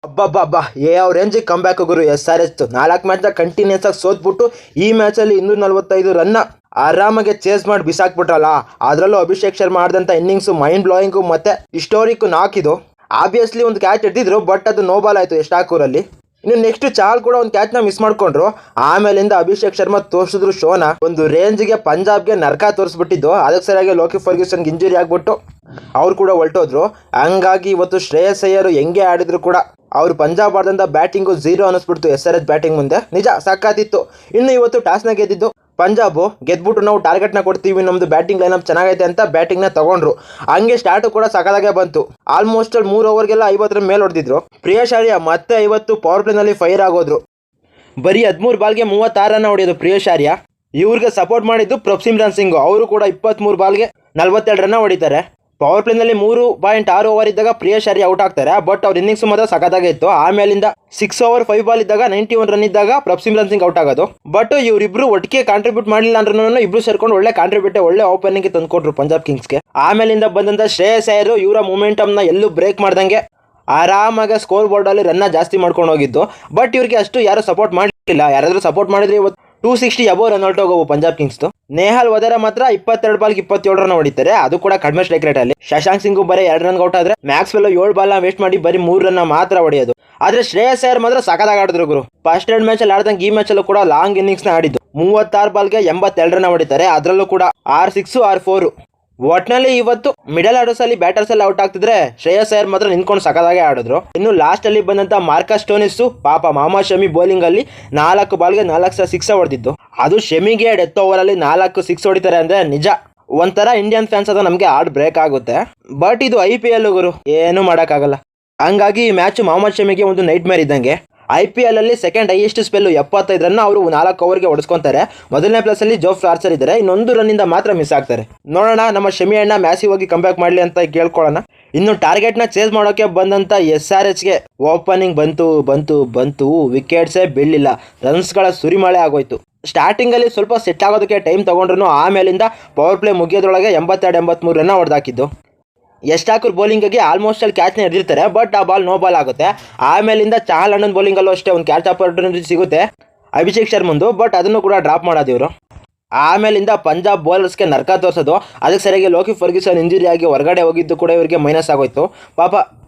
ಅಬ್ಬಬ್ಬಬ್ಬಾ ಯಾವ ರೇಂಜಿಗೆ come back ಗುರು. SRH 4 match continuous ಆಗಿ ಸೋತ್ಬಿಟ್ಟು ಈ ಮ್ಯಾಚಲ್ಲಿ 245 ರನ್ನ ಆರಾಮಾಗಿ ಚೇಸ್ ಮಾಡಿ ಬಿಸಾಕ್ಬಿಟ್ರಲ್ಲ. ಅದರಲ್ಲೂ ಅಭಿಷೇಕ್ ಶರ್ಮಾ ಆಡಿದಂಥ ಇನ್ನಿಂಗ್ಸು ಮೈಂಡ್ ಬ್ಲೋಯಿಂಗು ಮತ್ತು ಹಿಸ್ಟೋರಿಕ್ ನಾಕಿದು. ಆಬ್ವಿಯಸ್ಲಿ ಒಂದು ಕ್ಯಾಚ್ ಎತ್ತಿದ್ರು, ಬಟ್ ಅದು ನೋ ಬಾಲ್ ಆಯಿತು ಎಷ್ಟಾಕೂರಲ್ಲಿ. ಇನ್ನು ನೆಕ್ಸ್ಟ್ ಚಾಲ್ ಕೂಡ ಒಂದು ಕ್ಯಾಚ್ನ ಮಿಸ್ ಮಾಡ್ಕೊಂಡ್ರು. ಆಮೇಲಿಂದ ಅಭಿಷೇಕ್ ಶರ್ಮಾ ತೋರಿಸಿದ್ರು ಶೋನ ಒಂದು ರೇಂಜ್ಗೆ. ಪಂಜಾಬ್ಗೆ ನರ್ಕ ತೋರಿಸ್ಬಿಟ್ಟಿದ್ದು. ಅದಕ್ಕೆ ಸರಿಯಾಗಿ ಲೋಕಿ ಫರ್ಗ್ಯೂಸನ್ಗೆ ಇಂಜುರಿ ಆಗ್ಬಿಟ್ಟು ಅವ್ರು ಕೂಡ ಹೊರಟೋದ್ರು. ಹಂಗಾಗಿ ಇವತ್ತು ಶ್ರೇಯಸ್ ಅಯ್ಯರ್ ಹೆಂಗೆ ಆಡಿದ್ರು ಕೂಡ ಅವ್ರು ಪಂಜಾಬ್ ಆಡಿದಂಥ ಬ್ಯಾಟಿಂಗು 0 ಅನ್ನಿಸ್ಬಿಡ್ತು SRH ಬ್ಯಾಟಿಂಗ್ ಮುಂದೆ. ನಿಜ ಸಕ್ಕಾತಿತ್ತು. ಇನ್ನು ಇವತ್ತು ಟಾಸ್ನ ಗೆದ್ದಿದ್ದು ಪಂಜಾಬು. ಗೆದ್ಬಿಟ್ಟು ನಾವು ಟಾರ್ಗೆಟ್ನ ಕೊಡ್ತೀವಿ, ನಮ್ಮದು ಬ್ಯಾಟಿಂಗ್ ಲೈನಪ್ ಚೆನ್ನಾಗೈತೆ ಅಂತ ಬ್ಯಾಟಿಂಗ್ನ ತಗೊಂಡ್ರು. ಹಂಗೆ ಸ್ಟಾರ್ಟು ಕೂಡ ಸಕಾಲಾಗೆ ಬಂತು. ಆಲ್ಮೋಸ್ಟ್ 3 ಓವರ್ಗೆಲ್ಲ 50 ಮೇಲೆ ಹೊಡೆದಿದ್ರು. ಪ್ರಿಯೇಶ್ ಆರ್ಯ ಮತ್ತೆ 50 ಪವರ್ ಪ್ಲೇನಲ್ಲಿ ಫೈರ್ ಆಗೋದ್ರು. ಬರೀ 13 ಬಾಲ್ಗೆ 36 ರನ್ನ ಹೊಡೆಯೋದು ಪ್ರಿಯೇಶ್ ಆರ್ಯ. ಇವ್ರಿಗೆ ಸಪೋರ್ಟ್ ಮಾಡಿದ್ದು ಪ್ರಭ್ಸಿಮ್ರನ್ ಸಿಂಗ್. ಅವರು ಕೂಡ 23 ಬಾಲ್ಗೆ 42 ರನ್ನ ಹೊಡಿತಾರೆ. ಪವರ್ ಪ್ಲೇನಲ್ಲಿ 3.6 ಓವರ್ ಇದ್ದಾಗ ಪ್ರಿಯೇಶ್ ಆರ್ಯ ಔಟ್ ಆಗ್ತಾರೆ. ಬಟ್ ಅವ್ರ ಇನ್ನಿಂಗ್ಸ್ ಮಾತ್ರ ಸಖತ್ತಾಗೇ ಇತ್ತು. ಆಮೇಲಿಂದ 6 ಓವರ್ 5 ಬಾಲ್ ಇದ್ದಾಗ 91 ರನ್ ಇದ್ದಾಗ ಪ್ರಭ್ಸಿಮ್ರನ್ ಸಿಂಗ್ ಔಟ್ ಆಗೋದು. ಬಟ್ ಇವರಿಬ್ರು ಒಟ್ಟಿಗೆ ಕಾಂಟ್ರಿಬ್ಯೂಟ್ ಮಾಡಲಿಲ್ಲ ಅಂದ್ರೂ ಇಬ್ರು ಸೇರ್ಕೊಂಡು ಒಳ್ಳೆ ಕಾಂಟ್ರಿಬ್ಯೂಟ್, ಒಳ್ಳೆ ಓಪನಿಂಗ್ ತಂದುಕೊಟ್ರು ಪಂಜಾಬ್ ಕಿಂಗ್ಸ್ಗೆ. ಆಮೇಲಿಂದ ಬಂದಂಥ ಶ್ರೇಯಸ್ ಅಯ್ಯರ್ ಇವರ ಮೊಮೆಂಟಮ್ನ ಎಲ್ಲೂ ಬ್ರೇಕ್ ಮಾಡ್ದಂಗೆ ಆರಾಮಾಗಿ ಸ್ಕೋರ್ ಬೋರ್ಡಲ್ಲಿ ರನ್ನ ಜಾಸ್ತಿ ಮಾಡ್ಕೊಂಡು ಹೋಗಿದ್ದು. ಬಟ್ ಇವ್ರಿಗೆ ಅಷ್ಟು ಯಾರು ಸಪೋರ್ಟ್ ಮಾಡಲಿಲ್ಲ. ಯಾರಾದರೂ ಸಪೋರ್ಟ್ ಮಾಡಿದ್ರೆ ಇವತ್ತು 260 ಅಬೋವ್ ರನ್ ಹೊರಟೋಗವು ಪಂಜಾಬ್ ಕಿಂಗ್ಸ್ದು. ನೇಹಾಲ್ ವಧೇರಾ ಮಾತ್ರ 22 ಬಾಲ್ಗೆ 27 ರನ್ ಹೊಡಿತಾರೆ. ಅದು ಕೂಡ ಕಡಿಮೆ ಸ್ಟ್ರೈಕ್ ರೇಟಲ್ಲಿ. ಶಶಾಂಕ್ ಸಿಂಗು ಬರೀ 2 ರನ್ಗೆ ಔಟ್ ಆದರೆ ಮ್ಯಾಕ್ಸ್ವೆಲ್ 7 ಬಾಲ್ನ ವೇಸ್ಟ್ ಮಾಡಿ ಬರೀ 3 ರನ್ನ ಮಾತ್ರ ಹೊಡೆಯೋದು. ಆದರೆ ಶ್ರೇಯಸ್ ಅಯ್ಯರ್ ಮಾತ್ರ ಸಖತ್ತಾಗಿ ಆಡಿದ್ರು ಗುರು. ಫಸ್ಟ್ 2 ಮ್ಯಾಚಲ್ಲಿ ಆಡ್ದಂಗೆ ಈ ಮ್ಯಾಚಲ್ಲೂ ಕೂಡ ಲಾಂಗ್ ಇನ್ನಿಂಗ್ಸ್ನ ಆಡಿದ್ದು. 36 ಬಾಲ್ಗೆ 82 ರನ್ ಹೊಡಿತಾರೆ. ಅದರಲ್ಲೂ ಕೂಡ 6 6 4. ಒಟ್ನಲ್ಲಿ ಇವತ್ತು ಮಿಡಲ್ ಆರ್ಡರ್ಸ್ ಅಲ್ಲಿ ಬ್ಯಾಟರ್ಸ್ ಎಲ್ಲ ಔಟ್ ಆಗ್ತಿದ್ರೆ ಶ್ರೇಯಸ್ ಅಯ್ಯರ್ ಮಾತ್ರ ನಿಂತ್ಕೊಂಡು ಸಖತ್ತಾಗೆ ಆಡಿದ್ರು. ಇನ್ನು ಲಾಸ್ಟ್ ಅಲ್ಲಿ ಬಂದಂತ ಮಾರ್ಕಸ್ ಸ್ಟೋನಿಸ್ ಪಾಪ ಮೊಹಮ್ಮದ್ ಶಮಿ ಬೌಲಿಂಗ್ ಅಲ್ಲಿ 4 ಬಾಲ್ಗೆ 4 ಸಿಕ್ಸ್ ಹೊಡೆದಿದ್ದು. ಅದು ಶಮಿಗೆ ಡೆತ್ ಓವರ್ ಅಲ್ಲಿ 4 ಸಿಕ್ಸ್ ಹೊಡಿತಾರೆ ಅಂದ್ರೆ ನಿಜ ಒಂಥರ ಇಂಡಿಯನ್ ಫ್ಯಾನ್ಸ್ ಅದು ನಮಗೆ ಹಾರ್ಟ್ ಬ್ರೇಕ್ ಆಗುತ್ತೆ. ಬಟ್ ಇದು IPL ಗುರು, ಏನು ಮಾಡೋಕ್ಕಾಗಲ್ಲ. ಹಂಗಾಗಿ ಈ ಮ್ಯಾಚ್ ಮೊಹಮ್ಮದ್ ಶಮಿಗೆ ಒಂದು ನೈಟ್ ಮೇರ್ ಇದ್ದಂಗೆ. IPL ಅಲ್ಲಿ ಸೆಕೆಂಡ್ ಹೈಯೆಸ್ಟ್ ಸ್ಪೆಲ್ಲು 75 ರನ್ನ ಅವರು 4 ಓವರ್ಗೆ ಹೊಡೆಸ್ಕೊಂತಾರೆ. ಮೊದಲನೇ ಪ್ಲೇಸ್ ಅಲ್ಲಿ ಜೋಫ್ರಾ ಆರ್ಚರ್ ಇದ್ದಾರೆ. ಇನ್ನೊಂದು ರನ್ನಿಂದ ಮಾತ್ರ ಮಿಸ್ ಆಗ್ತಾರೆ. ನೋಡೋಣ ನಮ್ಮ ಶಮಿ ಅಣ್ಣ ಮ್ಯಾಸಿವ್ ಆಗಿ ಕಂಬ್ಯಾಕ್ ಮಾಡಲಿ ಅಂತ ಕೇಳ್ಕೊಳ್ಳೋಣ. ಇನ್ನು ಟಾರ್ಗೆಟ್ನ ಚೇಸ್ ಮಾಡೋಕೆ ಬಂದಂಥ SRHಗೆ ಓಪನಿಂಗ್ ಬಂತು ವಿಕೆಟ್ಸೇ ಬೀಳಲಿಲ್ಲ. ರನ್ಸ್ಗಳ ಸುರಿಮಳೆ ಆಗೋಯ್ತು. ಸ್ಟಾರ್ಟಿಂಗಲ್ಲಿ ಸ್ವಲ್ಪ ಸೆಟ್ ಆಗೋದಕ್ಕೆ ಟೈಮ್ ತೊಗೊಂಡ್ರು. ಆಮೇಲಿಂದ ಪವರ್ ಪ್ಲೇ ಮುಗಿಯೋದ್ರೊಳಗೆ 82-83 ರನ್ನ ಹೊಡೆದಾಕಿದ್ದು. ಎಷ್ಟಾಕೂರ್ ಬೌಲಿಂಗಿಗೆ ಆಲ್ಮೋಸ್ಟ್ ಅಲ್ಲಿ ಕ್ಯಾಚ್ನ ಹಿಡಿದಿರ್ತಾರೆ. ಬಟ್ ಆ ಬಾಲ್ ನೋ ಬಾಲ್ ಆಗುತ್ತೆ. ಆಮೇಲಿಂದ ಚಹಲ್ ಅಣ್ಣನ ಬೌಲಿಂಗಲ್ಲೂ ಅಷ್ಟೇ ಒಂದು ಕ್ಯಾಚ್ ಆಪರ್ಚುನಿಟಿ ಸಿಗುತ್ತೆ ಅಭಿಷೇಕ್ ಶರ್ಮಂದು. ಬಟ್ ಅದನ್ನು ಕೂಡ ಡ್ರಾಪ್ ಮಾಡೋದು ಇವರು. ಆಮೇಲಿಂದ ಪಂಜಾಬ್ ಬೌಲರ್ಸ್ಗೆ ನರ್ಕ ತೋರಿಸೋದು. ಅದಕ್ಕೆ ಸರಿಯಾಗಿ ಲೋಕಿ ಫರ್ಗ್ಯೂಸನ್ ಇಂಜುರಿ ಆಗಿ ಹೊರಗಡೆ ಹೋಗಿದ್ದು ಕೂಡ ಇವರಿಗೆ ಮೈನಸ್ ಆಗೋಯ್ತು. ಪಾಪ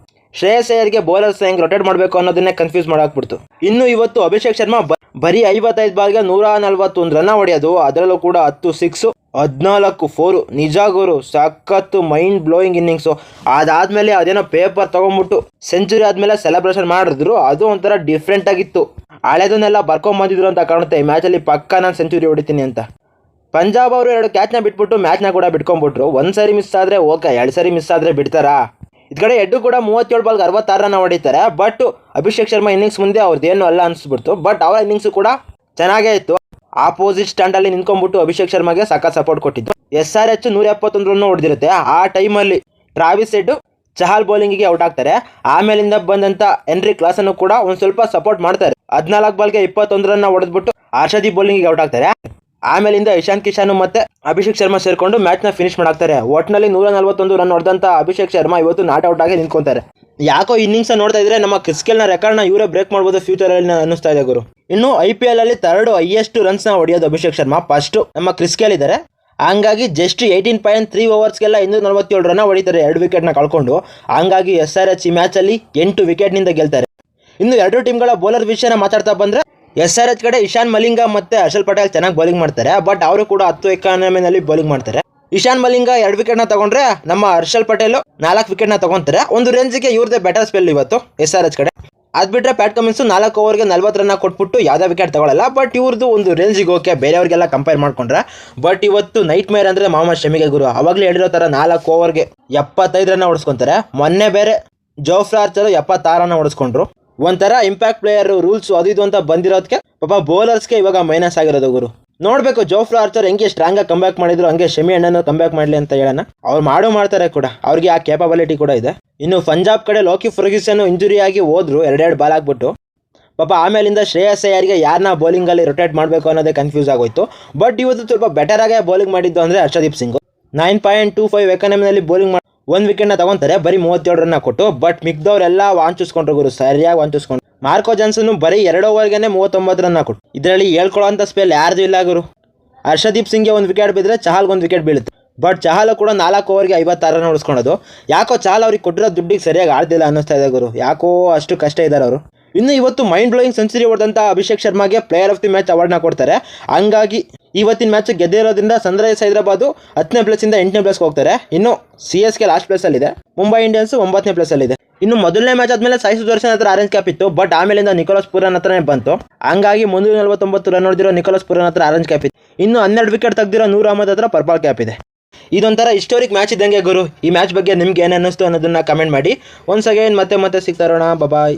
ಶ್ರೇಯಸ್ ಅಯ್ಯರ್ಗೆ ಬೌಲರ್ಸ್ ಹೆಂಗೆ ರೊಟೇಟ್ ಮಾಡಬೇಕು ಅನ್ನೋದನ್ನೇ ಕನ್ಫ್ಯೂಸ್ ಮಾಡಾಕ್ಬಿಡ್ತು. ಇನ್ನು ಇವತ್ತು ಅಭಿಷೇಕ್ ಶರ್ಮಾ ಬರೀ 55 ಬಾಲ್ಗೆ 141 ರನ್ನ ಹೊಡೆಯೋದು. ಅದರಲ್ಲೂ ಕೂಡ 10 ಸಿಕ್ಸು 14 4. ನಿಜ ಗುರು, ಸಖತ್ತು ಮೈಂಡ್ ಬ್ಲೋಯಿಂಗ್ ಇನ್ನಿಂಗ್ಸು. ಅದಾದಮೇಲೆ ಅದೇನೋ ಪೇಪರ್ ತೊಗೊಂಡ್ಬಿಟ್ಟು ಸೆಂಚುರಿ ಆದಮೇಲೆ ಸೆಲೆಬ್ರೇಷನ್ ಮಾಡಿದ್ರು. ಅದು ಒಂಥರ ಡಿಫ್ರೆಂಟ್ ಆಗಿತ್ತು. ಹಳೆದನ್ನೆಲ್ಲ ಬರ್ಕೊಂಬಂದಿದ್ರು ಅಂತ ಕಾಣುತ್ತೆ. ಈ ಮ್ಯಾಚಲ್ಲಿ ಪಕ್ಕ ನಾನು ಸೆಂಚುರಿ ಹೊಡಿತೀನಿ ಅಂತ. ಪಂಜಾಬ್ ಅವರು 2 ಕ್ಯಾಚ್ನ ಬಿಟ್ಬಿಟ್ಟು ಮ್ಯಾಚ್ನ ಕೂಡ ಬಿಟ್ಕೊಂಡ್ಬಿಟ್ರು. 1 ಸರಿ ಮಿಸ್ ಆದರೆ ಓಕೆ, 2 ಸರಿ ಮಿಸ್ ಆದರೆ ಬಿಡ್ತಾರಾ? ಈ ಕಡೆ ಎಡ್ಡು ಕೂಡ 37 ಬಾಲ್ಗೆ 66 ರನ್ನ ಹೊಡಿತಾರೆ. ಬಟ್ ಅಭಿಷೇಕ್ ಶರ್ಮಾ ಇನ್ನಿಂಗ್ಸ್ ಮುಂದೆ ಅವ್ರದ್ದೇನು ಅಲ್ಲ ಅನಿಸ್ಬಿಡ್ತು. ಬಟ್ ಅವರ ಇನ್ನಿಂಗ್ಸು ಕೂಡ ಚೆನ್ನಾಗೇ ಇತ್ತು. ಆಪೋಸಿಟ್ ಸ್ಟ್ಯಾಂಡಲ್ಲಿ ನಿಂತ್ಕೊಂಡ್ಬಿಟ್ಟು ಅಭಿಷೇಕ್ ಶರ್ಮಾಗೆ ಸಖತ್ ಸಪೋರ್ಟ್ ಕೊಟ್ಟಿದ್ದು. SRH 171 ರನ್ ಹೊಡೆದಿರುತ್ತೆ. ಆ ಟೈಮಲ್ಲಿ ಟ್ರಾವಿಸ್ ಹೆಡ್ ಚಹಲ್ ಬೌಲಿಂಗಿಗೆ ಔಟ್ ಆಗ್ತಾರೆ. ಆಮೇಲಿಂದ ಬಂದಂಥ ಹೆನ್ರಿ ಕ್ಲಾಸನ್ನು ಕೂಡ ಒಂದು ಸ್ವಲ್ಪ ಸಪೋರ್ಟ್ ಮಾಡ್ತಾರೆ. 14 ಬಾಲ್ಗೆ 21 ರನ್ನ ಹೊಡೆದ್ಬಿಟ್ಟು ಹರ್ಷದೀಪ್ ಬೌಲಿಂಗಿಗೆ ಔಟ್ ಆಗ್ತಾರೆ. ಆಮೇಲಿಂದ ಇಶಾನ್ ಕಿಶನ್ ಮತ್ತೆ ಅಭಿಷೇಕ್ ಶರ್ಮಾ ಸೇರಿಕೊಂಡು ಮ್ಯಾಚ್ನ ಫಿನಿಶ್ ಮಾಡಾಕ್ತಾರೆ. ಒಟ್ನಲ್ಲಿ 141 ರನ್ ಹೊಡೆದಂಥ ಅಭಿಷೇಕ್ ಶರ್ಮಾ ಇವತ್ತು ನಾಟ್ ಔಟ್ ಆಗಿ ನಿಂತ್ಕೊಂತಾರೆ. ಯಾಕೋ ಇನ್ನಿಂಗ್ಸ್ ನೋಡ್ತಾ ಇದ್ರೆ ನಮ್ಮ ಕ್ರಿಸ್ ಗೇಲ್ನ ರೆಕಾರ್ಡ್ನ ಇವರೇ ಬ್ರೇಕ್ ಮಾಡ್ಬೋದು ಫ್ಯೂಚರಲ್ಲಿ ಅನ್ನಿಸ್ತಾ ಇದೆ ಗುರು. ಇನ್ನು IPL ಅಲ್ಲಿ 3rd ಹೈಯೆಸ್ಟ್ ರನ್ಸ್ನ ಹೊಡೆಯೋದು ಅಭಿಷೇಕ್ ಶರ್ಮಾ. ಫಸ್ಟ್ ನಮ್ಮ ಕ್ರಿಸ್ ಗೇಲ್ ಇದ್ದಾರೆ. ಹಂಗಾಗಿ ಜಸ್ಟ್ 18.3 ಓವರ್ಸ್ಗೆಲ್ಲ 247 ರನ್ನ ಹೊಡಿತಾರೆ 2 ವಿಕೆಟ್ನ ಕಳ್ಕೊಂಡು. ಹಂಗಾಗಿ SRH ಈ ಮ್ಯಾಚಲ್ಲಿ 8 ವಿಕೆಟ್ನಿಂದ ಗೆಲ್ತಾರೆ. ಇನ್ನು 2 ಟೀಮ್ಗಳ ಬೌಲರ್ ವಿಷಯನ ಮಾತಾಡ್ತಾ ಬಂದರೆ SRH ಕಡೆ ಇಶಾನ್ ಮಲಿಂಗ ಮತ್ತು ಹರ್ಷಲ್ ಪಟೇಲ್ ಚೆನ್ನಾಗಿ ಬೌಲಿಂಗ್ ಮಾಡ್ತಾರೆ. ಬಟ್ ಅವರು ಕೂಡ 10 ಎಕಾನಮಿನಲ್ಲಿ ಬೌಲಿಂಗ್ ಮಾಡ್ತಾರೆ. ಇಶಾನ್ ಮಲಿಂಗ 2 ವಿಕೆಟ್ನ ತಗೊಂಡ್ರೆ ನಮ್ಮ ಹರ್ಷಲ್ ಪಟೇಲ್ 4 ವಿಕೆಟ್ನ ತಗೊಂತಾರೆ. ಒಂದು ರೇಂಜಿಗೆ ಇವ್ರದೇ ಬೆಟರ್ ಸ್ಪೆಲ್ ಇವತ್ತು SRH ಕಡೆ. ಅದು ಬಿಟ್ಟರೆ ಪ್ಯಾಟ್ ಕಮಿನ್ಸು 4 ಓವರ್ಗೆ 40 ರನ್ನ ಕೊಟ್ಬಿಟ್ಟು ಯಾವುದೇ ವಿಕೆಟ್ ತಗೊಳ್ಳಲ್ಲ. ಬಟ್ ಇವ್ರದ್ದು ಒಂದು ರೇಂಜಿಗೆ ಓಕೆ ಬೇರೆಯವ್ರಿಗೆಲ್ಲ ಕಂಪೇರ್ ಮಾಡ್ಕೊಂಡ್ರೆ. ಬಟ್ ಇವತ್ತು ನೈಟ್ ಮೇರ್ ಅಂದರೆ ಮೊಹಮ್ಮದ್ ಶಮಿಗೆ ಗುರು. ಅವಾಗಲೇ ಹೇಳಿರೋ ಥರ 4 ಓವರ್ಗೆ 75 ರನ್ನ ಹೊಡೆಸ್ಕೊತಾರೆ. ಮೊನ್ನೆ ಬೇರೆ ಜೋಫ್ರಾ ಆರ್ಚರ್ 76 ರನ್ನ ಹೊಡೆಸ್ಕೊಂಡ್ರು. ಒಂಥರ ಇಂಪ್ಯಾಕ್ಟ್ ಪ್ಲೇಯರ್ ರೂಲ್ಸು ಅದು ಇದು ಅಂತ ಬಂದಿರೋದಕ್ಕೆ ಪಾಪ ಬೌಲರ್ಸ್ಗೆ ಇವಾಗ ಮೈನಸ್ ಆಗಿರೋದು ಗುರು. ನೋಡಬೇಕು ಜೋಫ್ರಾ ಆರ್ಚರ್ ಹೆಂಗೆ ಸ್ಟ್ರಾಂಗಾಗಿ ಕಂಬ್ಯಾಕ್ ಮಾಡಿದ್ರು, ಹಂಗೆ ಶಮಿ ಅಣ್ಣನೂ ಕಂಬ್ಯಾಕ್ ಮಾಡಲಿ ಅಂತ ಹೇಳೋಣ. ಅವ್ರು ಮಾಡ್ತಾರೆ ಕೂಡ, ಅವ್ರಿಗೆ ಆ ಕೇಪಬಿಲಿಟಿ ಕೂಡ ಇದೆ. ಇನ್ನು ಪಂಜಾಬ್ ಕಡೆ ಲೋಕಿ ಫರ್ಗ್ಯೂಸನ್ ಇಂಜುರಿ ಆಗಿ ಹೋದ್ರು 2 ಬಾಲ್ ಆಗ್ಬಿಟ್ಟು. ಪಾಪ ಆಮೇಲಿಂದ ಶ್ರೇಯಸ್ ಅಯ್ಯರ್ಗೆ ಯಾರನ್ನ ಬೌಲಿಂಗಲ್ಲಿ ರೊಟೇಟ್ ಮಾಡಬೇಕು ಅನ್ನೋದೇ ಕನ್ಫ್ಯೂಸ್ ಆಗೋಯ್ತು. ಬಟ್ ಇವತ್ತು ಸ್ವಲ್ಪ ಬೆಟರ್ ಆಗೇ ಬೌಲಿಂಗ್ ಮಾಡಿದ್ದು ಅಂದರೆ ಹರ್ಷದೀಪ್ ಸಿಂಗ್. 9.25 ಎಕಾನಮಿನಲ್ಲಿ ಬೌಲಿಂಗ್ ಒಂದು ವಿಕೆಟ್ನ ತಗೊಂತಾರೆ ಬರೀ 37 ರನ್ನ ಕೊಟ್ಟು. ಬಟ್ ಮಿಗ್ದವ್ರೆಲ್ಲ ವಾಂಚಿಸ್ಕೊಂಡ್ರು ಗುರು, ಸರಿಯಾಗಿ ವಾಂಚಿಸ್ಕೊಂಡ್ರು. ಮಾರ್ಕೋ ಜಾನ್ಸನ್ ಬರೀ 2 ಓವರ್ಗೆ 39 ರನ್ನ ಕೊಟ್ಟು. ಇದರಲ್ಲಿ ಹೇಳ್ಕೊಳ್ಳೋಂಥ ಸ್ಪೆಲ್ ಯಾರ್ದು ಇಲ್ಲ ಗುರು. ಹರ್ಷದೀಪ್ ಸಿಂಗ್ಗೆ ಒಂದು ವಿಕೆಟ್ ಬಿದ್ದರೆ ಚಹಲ್ಗೆ ಒಂದು ವಿಕೆಟ್ ಬೀಳುತ್ತೆ. ಬಟ್ ಚಹಲ್ ಕೂಡ 4 ಓವರ್ಗೆ 56 ರನ್ ಉಳಿಸ್ಕೊಳೋದು. ಯಾಕೋ ಚಹಲ್ ಅವ್ರಿಗೆ ಕೊಟ್ಟಿರೋ ದುಡ್ಡಿಗೆ ಸರಿಯಾಗಿ ಆಡ್ದಿಲ್ಲ ಅನ್ನಿಸ್ತಾ ಇದೆ ಗುರು. ಯಾಕೋ ಅಷ್ಟು ಕಷ್ಟ ಇದ್ದಾರೆ ಅವರು. ಇನ್ನು ಇವತ್ತು ಮೈಂಡ್ ಬ್ಲೋಯಿಂಗ್ ಸೆಂಚುರಿ ಹೊಡೆದಂಥ ಅಭಿಷೇಕ್ ಶರ್ಮಾಗೆ ಪ್ಲೇಯರ್ ಆಫ್ ದಿ ಮ್ಯಾಚ್ ಅವಾರ್ಡ್ನ ಕೊಡ್ತಾರೆ. ಹಂಗಾಗಿ ಇವತ್ತಿನ ಮ್ಯಾಚ್ ಗೆದ್ದಿರೋದ್ರಿಂದ ಸನ್ರೈಸರ್ಸ್ ಹೈದರಾಬಾದ್ 10ನೇ ಪ್ಲೇಸಿಂದ 8ನೇ ಪ್ಲೇಸ್ಗೆ ಹೋಗ್ತಾರೆ. ಇನ್ನು CSK ಲಾಸ್ಟ್ ಪ್ಲೇಸಲ್ಲಿದೆ, ಮುಂಬೈ ಇಂಡಿಯನ್ಸ್ 9ನೇ ಪ್ಲೇಸಲ್ಲಿದೆ. ಇನ್ನು ಮೊದಲನೇ ಮ್ಯಾಚ್ ಆದಮೇಲೆ ಸಾಯಿ ಸುದರ್ಶನ್ ಹತ್ರ ಆರೆಂಜ್ ಕ್ಯಾಪ್ ಇತ್ತು. ಬಟ್ ಆಮೇಲಿಂದ ನಿಕೋಲಸ್ ಪೂರನ್ ಹತ್ರನೇ ಬಂತು. ಹಂಗಾಗಿ 349 ರನ್ ಹೊಡೆದಿರೋ ನಿಕೋಲಸ್ ಪೂರನ್ ಹತ್ರ ಆರೆಂಜ್ ಕ್ಯಾಪ್ ಇತ್ತು. ಇನ್ನು 12 ವಿಕೆಟ್ ತೆಗೆದಿರೋ ನೂರ್ ಅಹಮದ್ ಹತ್ರ ಪರ್ಪಲ್ ಕ್ಯಾಪ್ ಇದೆ. ಇದೊಂಥರ ಹಿಸ್ಟೋರಿಕ್ ಮ್ಯಾಚ್ ಇದ್ದಂಗೆ ಗುರು. ಈ ಮ್ಯಾಚ್ ಬಗ್ಗೆ ನಿಮ್ಗೆ ಏನು ಅನ್ನಿಸ್ತು ಅನ್ನೋದನ್ನ ಕಮೆಂಟ್ ಮಾಡಿ. ಒನ್ಸ್ ಅಗೇನ್ ಮತ್ತೆ ಸಿಗ್ತಾರೋಣ. ಬಾಯ್.